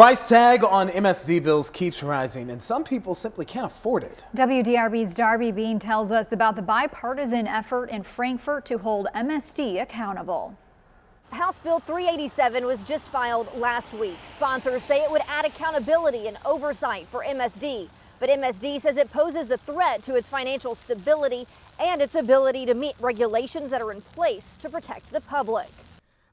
Price tag on MSD bills keeps rising, and some people simply can't afford it. WDRB's Darby Bean tells us about the bipartisan effort in Frankfort to hold MSD accountable. House Bill 387 was just filed last week. Sponsors say it would add accountability and oversight for MSD. But MSD says it poses a threat to its financial stability and its ability to meet regulations that are in place to protect the public.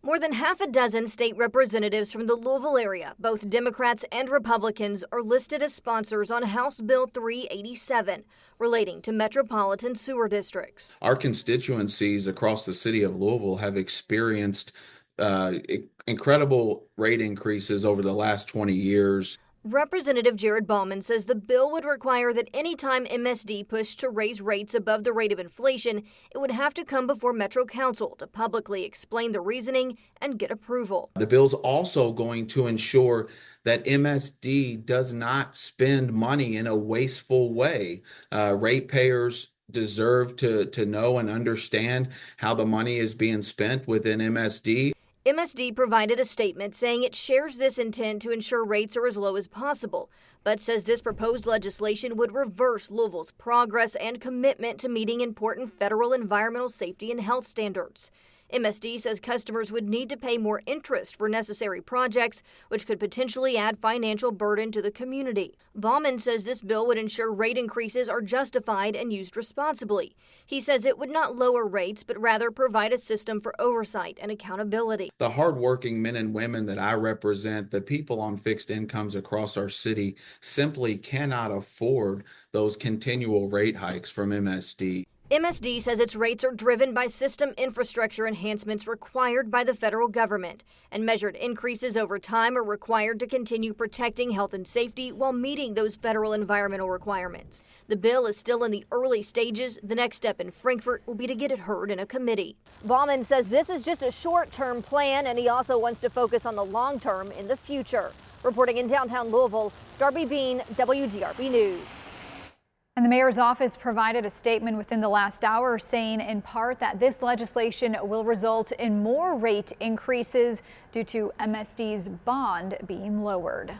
More than half a dozen state representatives from the Louisville area, both Democrats and Republicans, are listed as sponsors on House Bill 387 relating to metropolitan sewer districts. Our constituencies across the city of Louisville have experienced incredible rate increases over the last 20 years. Representative Jared Bauman says the bill would require that any time MSD pushed to raise rates above the rate of inflation, it would have to come before Metro Council to publicly explain the reasoning and get approval. The bill's also going to ensure that MSD does not spend money in a wasteful way. Ratepayers deserve to know and understand how the money is being spent within MSD. MSD provided a statement saying it shares this intent to ensure rates are as low as possible, but says this proposed legislation would reverse Louisville's progress and commitment to meeting important federal environmental safety and health standards. MSD says customers would need to pay more interest for necessary projects, which could potentially add financial burden to the community. Bauman says this bill would ensure rate increases are justified and used responsibly. He says it would not lower rates, but rather provide a system for oversight and accountability. The hardworking men and women that I represent, the people on fixed incomes across our city, simply cannot afford those continual rate hikes from MSD. MSD says its rates are driven by system infrastructure enhancements required by the federal government, and measured increases over time are required to continue protecting health and safety while meeting those federal environmental requirements. The bill is still in the early stages. The next step in Frankfort will be to get it heard in a committee. Bauman says this is just a short-term plan, and he also wants to focus on the long term in the future. Reporting in downtown Louisville, Darby Bean, WDRB News. And the mayor's office provided a statement within the last hour saying in part that this legislation will result in more rate increases due to MSD's bond being lowered.